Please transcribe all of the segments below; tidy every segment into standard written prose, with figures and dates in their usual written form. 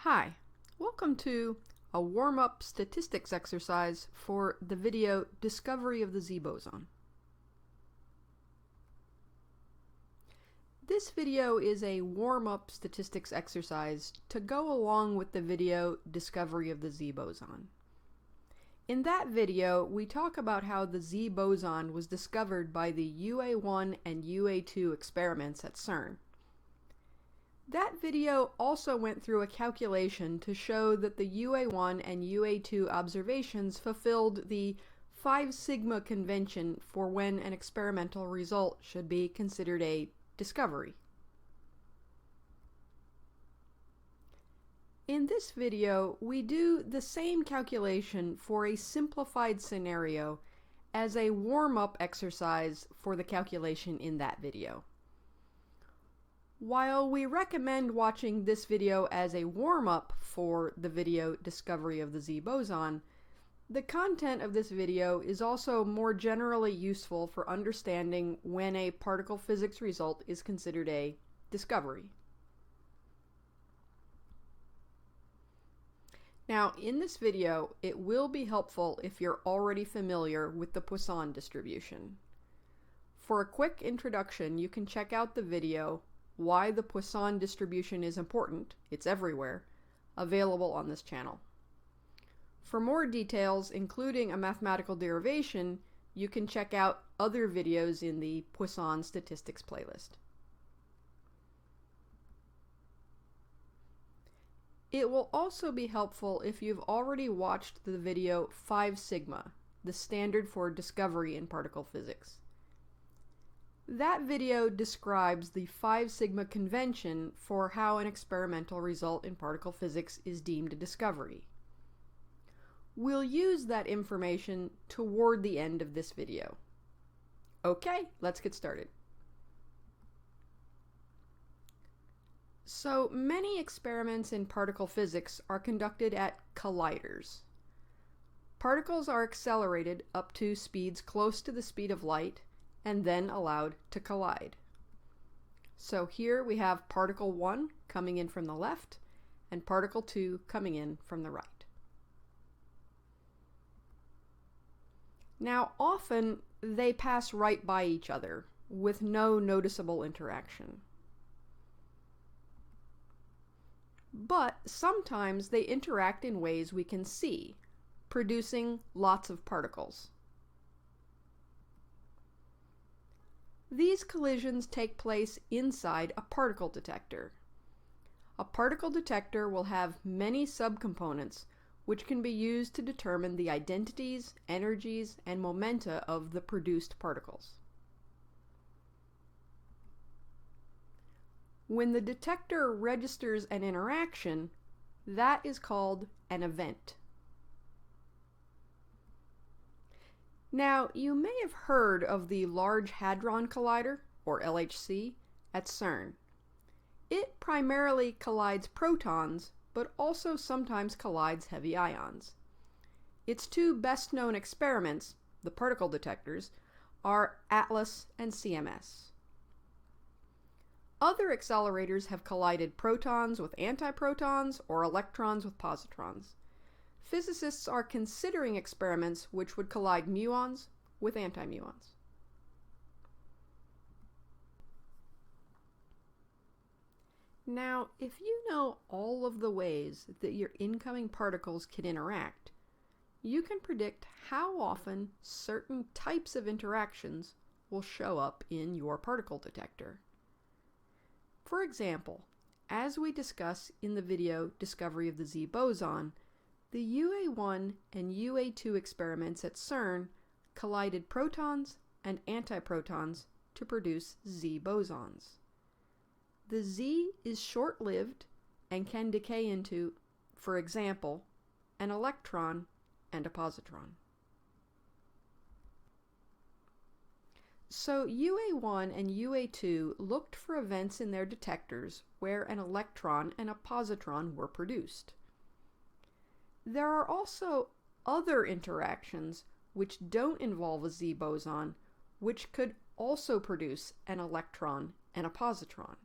Hi, welcome to a warm-up statistics exercise for the video Discovery of the Z Boson. This video is a warm-up statistics exercise to go along with the video Discovery of the Z Boson. In that video, we talk about how the Z boson was discovered by the UA1 and UA2 experiments at CERN. That video also went through a calculation to show that the UA1 and UA2 observations fulfilled the 5 sigma convention for when an experimental result should be considered a discovery. In this video, we do the same calculation for a simplified scenario as a warm-up exercise for the calculation in that video. While we recommend watching this video as a warm-up for the video Discovery of the Z Boson, the content of this video is also more generally useful for understanding when a particle physics result is considered a discovery. Now, in this video, it will be helpful if you're already familiar with the Poisson distribution. For a quick introduction, you can check out the video Why the Poisson Distribution is Important, It's Everywhere, available on this channel. For more details, including a mathematical derivation, you can check out other videos in the Poisson Statistics playlist. It will also be helpful if you've already watched the video 5 sigma, the standard for discovery in particle physics. That video describes the 5 sigma convention for how an experimental result in particle physics is deemed a discovery. We'll use that information toward the end of this video. Okay, let's get started. So many experiments in particle physics are conducted at colliders. Particles are accelerated up to speeds close to the speed of light and then allowed to collide. So here we have particle 1 coming in from the left and particle 2 coming in from the right. Now, often they pass right by each other with no noticeable interaction. But sometimes they interact in ways we can see, producing lots of particles. These collisions take place inside a particle detector. A particle detector will have many subcomponents which can be used to determine the identities, energies, and momenta of the produced particles. When the detector registers an interaction, that is called an event. Now, you may have heard of the Large Hadron Collider, or LHC, at CERN. It primarily collides protons, but also sometimes collides heavy ions. Its 2 best-known experiments, the particle detectors, are ATLAS and CMS. Other accelerators have collided protons with antiprotons or electrons with positrons. Physicists are considering experiments which would collide muons with antimuons. Now, if you know all of the ways that your incoming particles can interact, you can predict how often certain types of interactions will show up in your particle detector. For example, as we discuss in the video Discovery of the Z Boson, the UA1 and UA2 experiments at CERN collided protons and antiprotons to produce Z bosons. The Z is short-lived and can decay into, for example, an electron and a positron. So UA1 and UA2 looked for events in their detectors where an electron and a positron were produced. There are also other interactions which don't involve a Z boson, which could also produce an electron and a positron.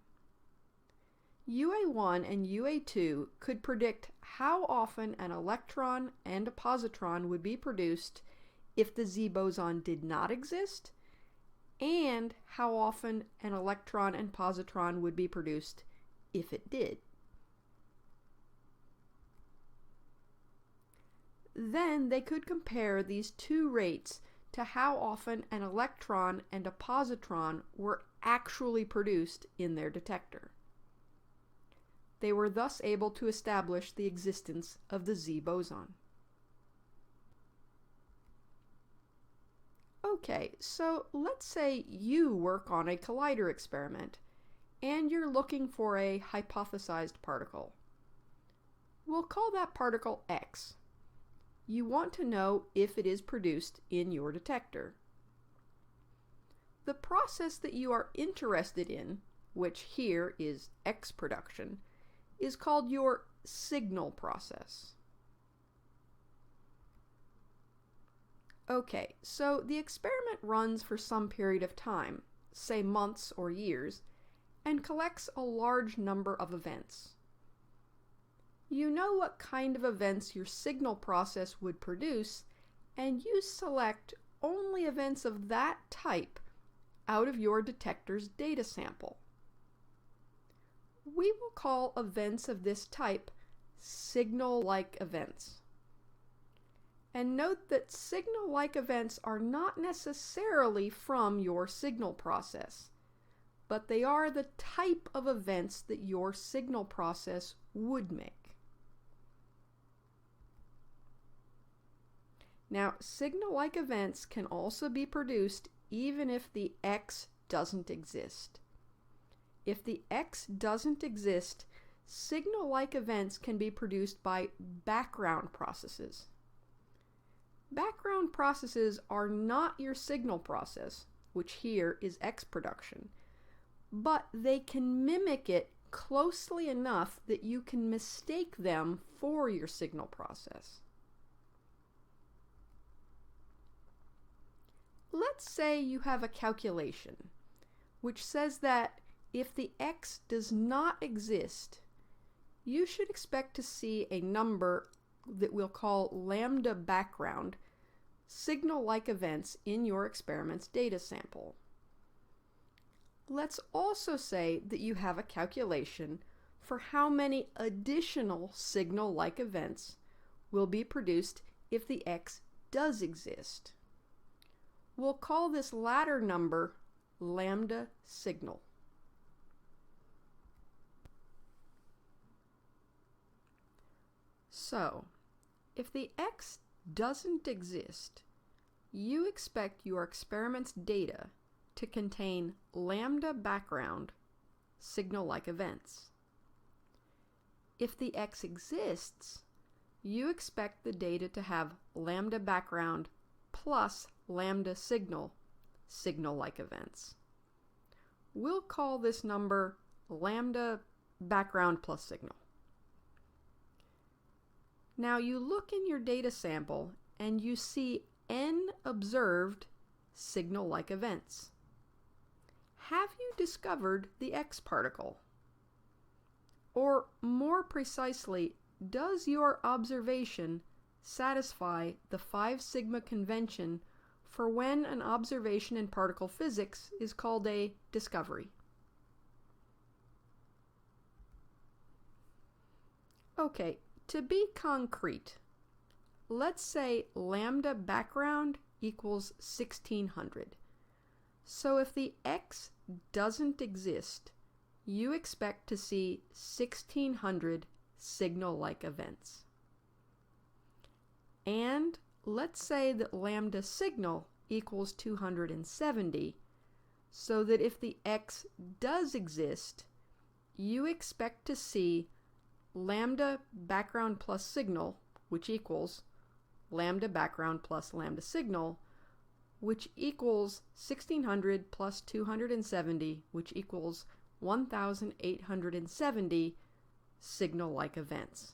UA1 and UA2 could predict how often an electron and a positron would be produced if the Z boson did not exist, and how often an electron and positron would be produced if it did. Then they could compare these two rates to how often an electron and a positron were actually produced in their detector. They were thus able to establish the existence of the Z boson. Okay, so let's say you work on a collider experiment and you're looking for a hypothesized particle. We'll call that particle X. You want to know if it is produced in your detector. The process that you are interested in, which here is X production, is called your signal process. Okay, so the experiment runs for some period of time, say months or years, and collects a large number of events. You know what kind of events your signal process would produce, and you select only events of that type out of your detector's data sample. We will call events of this type signal-like events. And note that signal-like events are not necessarily from your signal process, but they are the type of events that your signal process would make. Now, signal-like events can also be produced even if the X doesn't exist. If the X doesn't exist, signal-like events can be produced by background processes. Background processes are not your signal process, which here is X production, but they can mimic it closely enough that you can mistake them for your signal process. Let's say you have a calculation which says that if the X does not exist, you should expect to see a number that we'll call lambda background signal-like events in your experiment's data sample. Let's also say that you have a calculation for how many additional signal-like events will be produced if the X does exist. We'll call this latter number lambda signal. So, if the X doesn't exist, you expect your experiment's data to contain lambda background signal-like events. If the X exists, you expect the data to have lambda background plus lambda signal-like events. We'll call this number lambda background plus signal. Now you look in your data sample and you see n observed signal-like events. Have you discovered the X particle? Or more precisely, does your observation satisfy the 5 sigma convention for when an observation in particle physics is called a discovery? Okay, to be concrete, let's say lambda background equals 1600. So if the X doesn't exist, you expect to see 1600 signal-like events. And let's say that lambda signal equals 270, so that if the X does exist, you expect to see lambda background plus signal, which equals lambda background plus lambda signal, which equals 1600 plus 270, which equals 1870 signal-like events.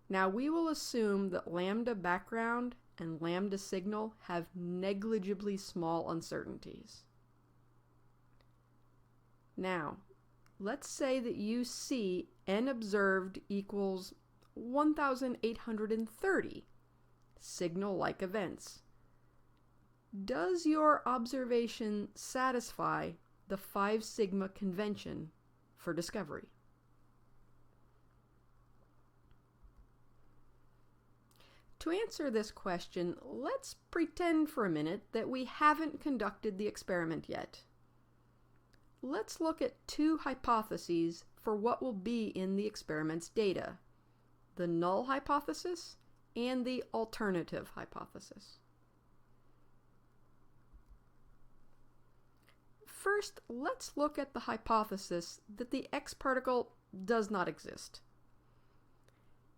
Now we will assume that lambda background and lambda signal have negligibly small uncertainties. Now, let's say that you see n observed equals 1,830 signal-like events. Does your observation satisfy the 5 sigma convention for discovery? To answer this question, let's pretend for a minute that we haven't conducted the experiment yet. Let's look at 2 hypotheses for what will be in the experiment's data: the null hypothesis and the alternative hypothesis. First, let's look at the hypothesis that the X particle does not exist.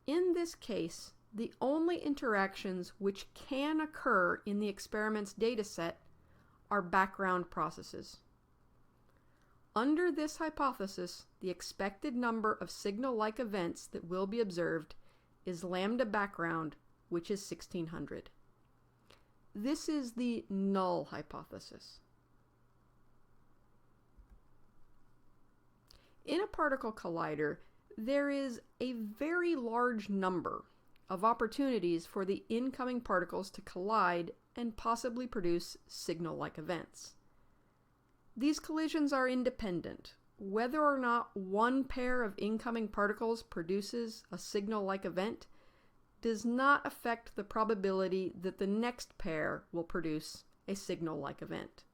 In this case, the only interactions which can occur in the experiment's dataset are background processes. Under this hypothesis, the expected number of signal-like events that will be observed is lambda background, which is 1600. This is the null hypothesis. In a particle collider, there is a very large number of opportunities for the incoming particles to collide and possibly produce signal-like events. These collisions are independent. Whether or not one pair of incoming particles produces a signal-like event does not affect the probability that the next pair will produce a signal-like event.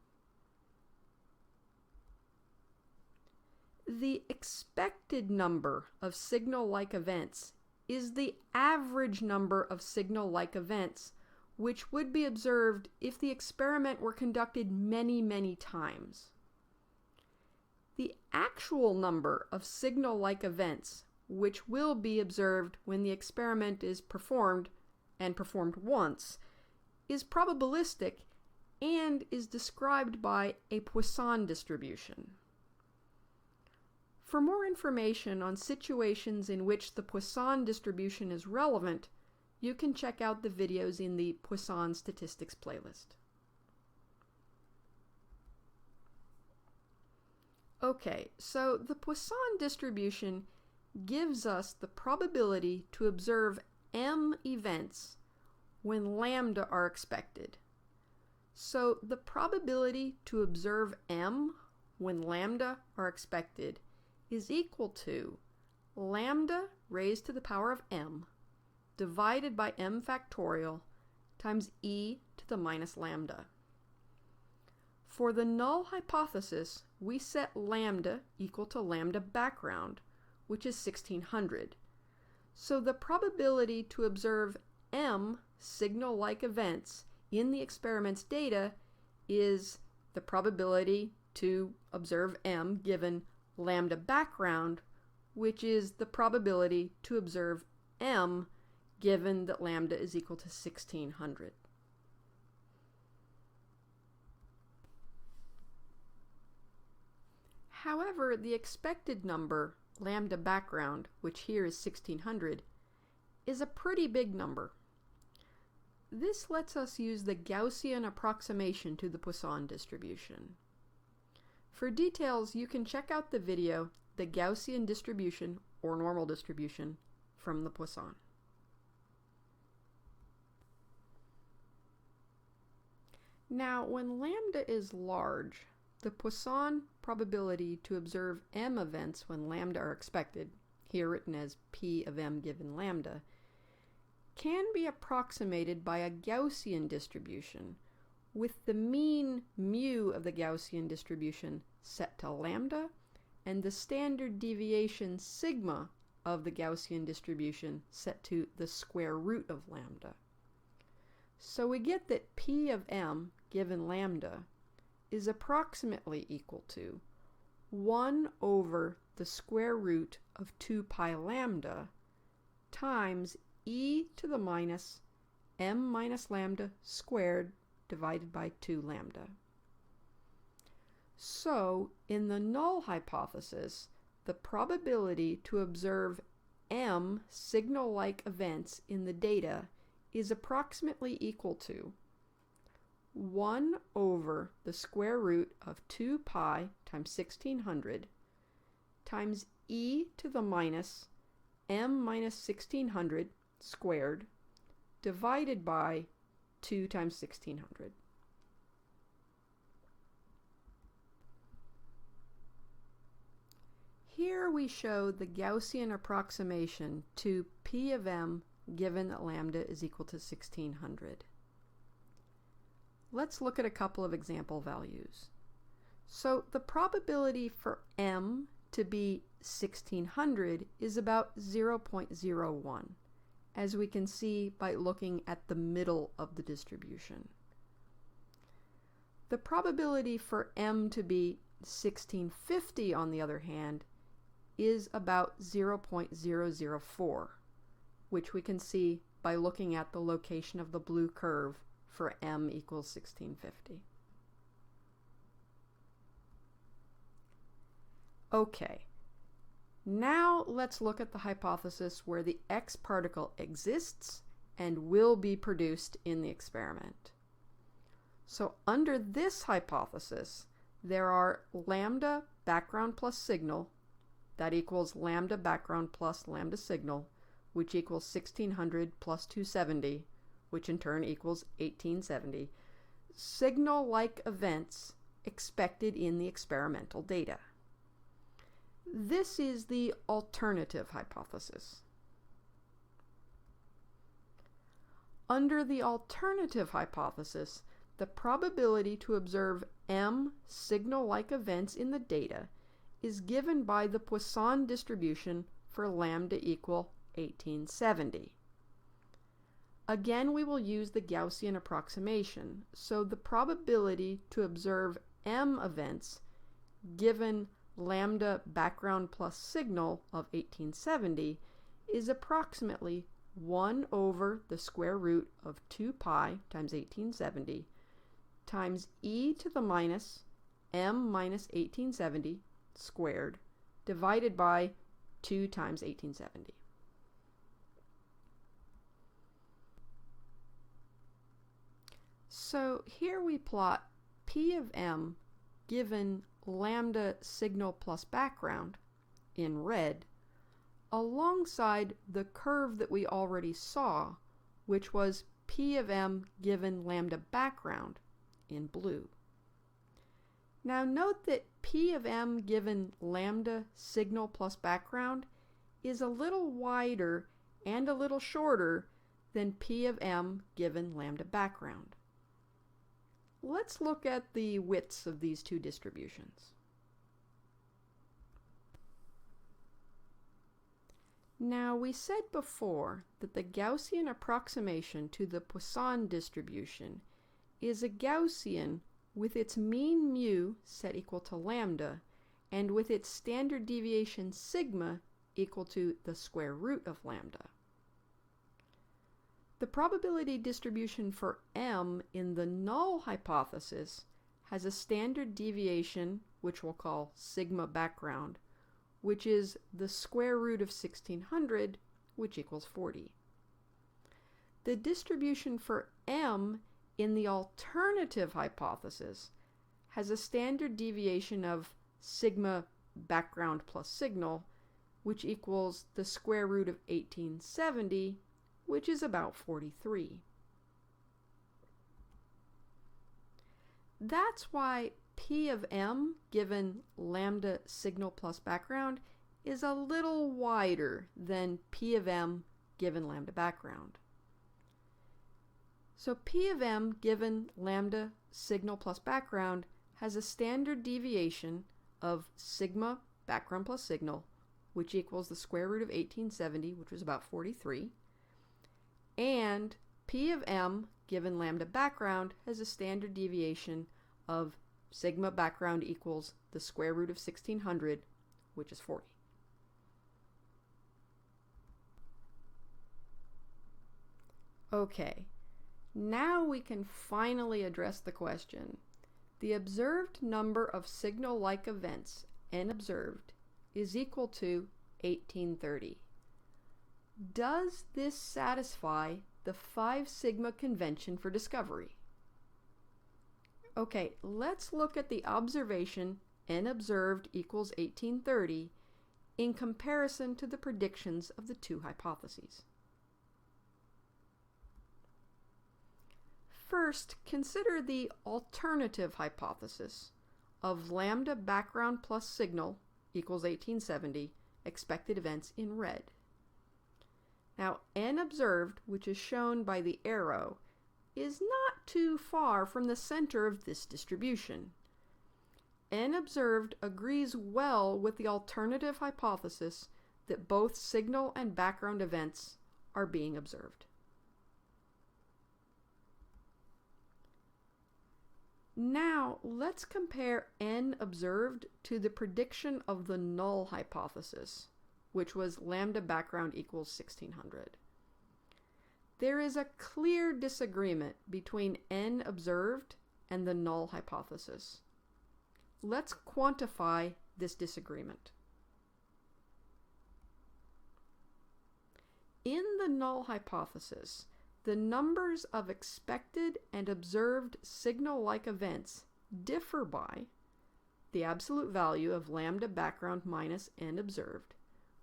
The expected number of signal-like events is the average number of signal-like events which would be observed if the experiment were conducted many, many times. The actual number of signal-like events which will be observed when the experiment is performed, and performed once, is probabilistic and is described by a Poisson distribution. For more information on situations in which the Poisson distribution is relevant, you can check out the videos in the Poisson statistics playlist. Okay, so the Poisson distribution gives us the probability to observe m events when lambda are expected. So the probability to observe m when lambda are expected is equal to lambda raised to the power of m divided by m factorial times e to the minus lambda. For the null hypothesis, we set lambda equal to lambda background, which is 1600. So the probability to observe m signal-like events in the experiment's data is the probability to observe m given lambda background, which is the probability to observe m given that lambda is equal to 1600. However, the expected number, lambda background, which here is 1600, is a pretty big number. This lets us use the Gaussian approximation to the Poisson distribution. For details, you can check out the video, The Gaussian Distribution, or Normal Distribution, from the Poisson. Now, when lambda is large, the Poisson probability to observe m events when lambda are expected, here written as p of m given lambda, can be approximated by a Gaussian distribution, with the mean mu of the Gaussian distribution set to lambda and the standard deviation sigma of the Gaussian distribution set to the square root of lambda. So we get that p of m given lambda is approximately equal to 1 over the square root of 2 pi lambda times e to the minus m minus lambda squared divided by 2 lambda. So, in the null hypothesis, the probability to observe m signal-like events in the data is approximately equal to 1 over the square root of 2 pi times 1600 times e to the minus m minus 1600 squared divided by 2 times 1600. Here we show the Gaussian approximation to P of m given that lambda is equal to 1600. Let's look at a couple of example values. So the probability for m to be 1600 is about 0.01, as we can see by looking at the middle of the distribution. The probability for m to be 1650, on the other hand, is about 0.004, which we can see by looking at the location of the blue curve for m equals 1650. Okay, now let's look at the hypothesis where the X particle exists and will be produced in the experiment. So under this hypothesis, there are lambda background plus signal, that equals lambda background plus lambda signal, which equals 1600 plus 270, which in turn equals 1870, signal-like events expected in the experimental data. This is the alternative hypothesis. Under the alternative hypothesis, the probability to observe m signal-like events in the data is given by the Poisson distribution for lambda equal 1870. Again, we will use the Gaussian approximation, so the probability to observe m events given lambda background plus signal of 1870 is approximately 1 over the square root of 2 pi times 1870 times e to the minus m minus 1870 squared divided by 2 times 1870. So here we plot P of m given lambda signal plus background in red alongside the curve that we already saw, which was P of m given lambda background in blue. Now note that P of m given lambda signal plus background is a little wider and a little shorter than P of m given lambda background. Let's look at the widths of these two distributions. Now we said before that the Gaussian approximation to the Poisson distribution is a Gaussian with its mean mu set equal to lambda and with its standard deviation sigma equal to the square root of lambda. The probability distribution for m in the null hypothesis has a standard deviation, which we'll call sigma background, which is the square root of 1600, which equals 40. The distribution for m in the alternative hypothesis has a standard deviation of sigma background plus signal, which equals the square root of 1870, which is about 43. That's why P of m given lambda signal plus background is a little wider than P of m given lambda background. So P of m given lambda signal plus background has a standard deviation of sigma background plus signal, which equals the square root of 1870, which was about 43. And P of m given lambda background has a standard deviation of sigma background equals the square root of 1600, which is 40. Okay, now we can finally address the question. The observed number of signal-like events, n observed, is equal to 1830. Does this satisfy the 5 sigma convention for discovery? Okay, let's look at the observation n observed equals 1830 in comparison to the predictions of the two hypotheses. First, consider the alternative hypothesis of lambda background plus signal equals 1870, expected events in red. Now, n observed, which is shown by the arrow, is not too far from the center of this distribution. N observed agrees well with the alternative hypothesis that both signal and background events are being observed. Now, let's compare n observed to the prediction of the null hypothesis, which was lambda background equals 1600. There is a clear disagreement between n observed and the null hypothesis. Let's quantify this disagreement. In the null hypothesis, the numbers of expected and observed signal-like events differ by the absolute value of lambda background minus n observed,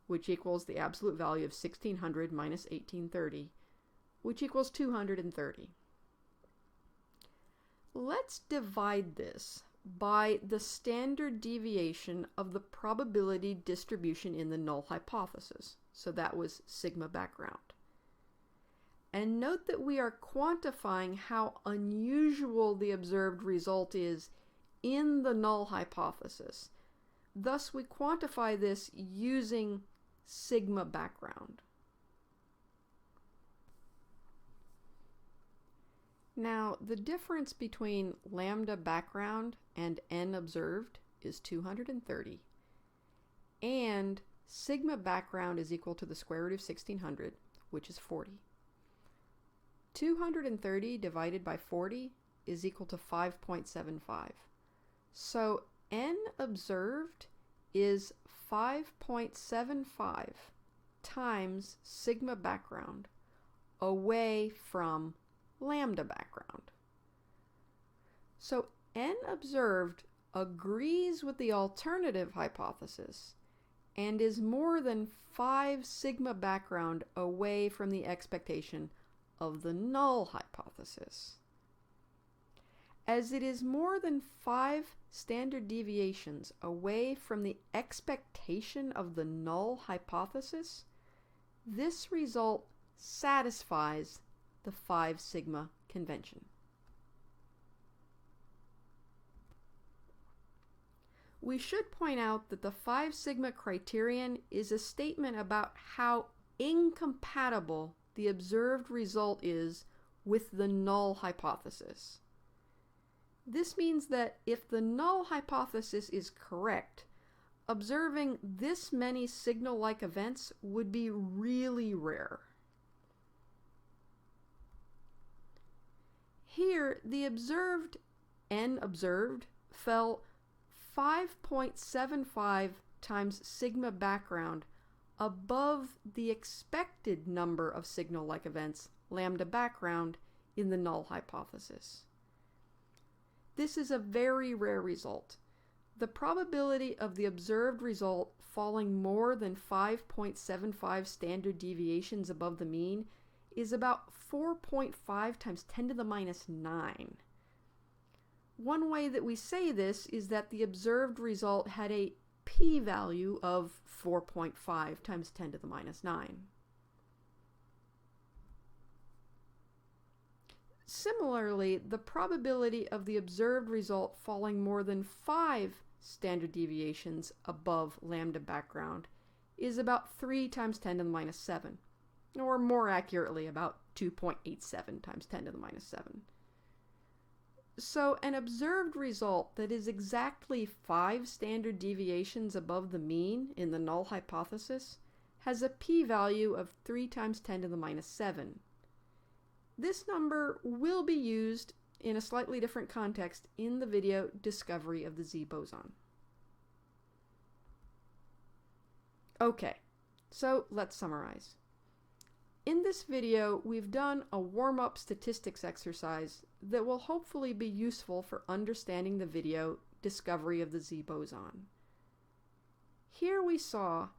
which equals the absolute value of 1600 minus 1830, which equals 230. Let's divide this by the standard deviation of the probability distribution in the null hypothesis. So that was sigma background. And note that we are quantifying how unusual the observed result is in the null hypothesis. Thus, we quantify this using sigma background. Now, the difference between lambda background and n observed is 230, and sigma background is equal to the square root of 1600, which is 40. 230 divided by 40 is equal to 5.75. So n observed is 5.75 times sigma background away from lambda background. So n observed agrees with the alternative hypothesis and is more than 5 sigma background away from the expectation of the null hypothesis. As it is more than 5 standard deviations away from the expectation of the null hypothesis, this result satisfies the 5 sigma convention. We should point out that the 5 sigma criterion is a statement about how incompatible the observed result is with the null hypothesis. This means that if the null hypothesis is correct, observing this many signal-like events would be really rare. Here, the observed n observed fell 5.75 times sigma background above the expected number of signal-like events, lambda background, in the null hypothesis. This is a very rare result. The probability of the observed result falling more than 5.75 standard deviations above the mean is about 4.5 times 10 to the minus 9. One way that we say this is that the observed result had a p-value of 4.5 times 10 to the minus 9. Similarly, the probability of the observed result falling more than 5 standard deviations above lambda background is about 3 times 10 to the minus 7, or more accurately, about 2.87 times 10 to the minus 7. So an observed result that is exactly 5 standard deviations above the mean in the null hypothesis has a p-value of 3 times 10 to the minus 7. This number will be used in a slightly different context in the video Discovery of the Z Boson. Okay, so let's summarize. In this video, we've done a warm-up statistics exercise that will hopefully be useful for understanding the video Discovery of the Z Boson. Here we saw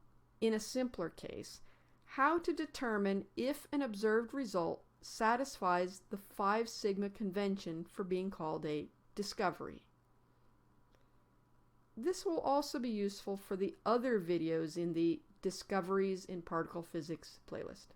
in a simpler case, how to determine if an observed result satisfies the 5 sigma convention for being called a discovery. This will also be useful for the other videos in the Discoveries in Particle Physics playlist.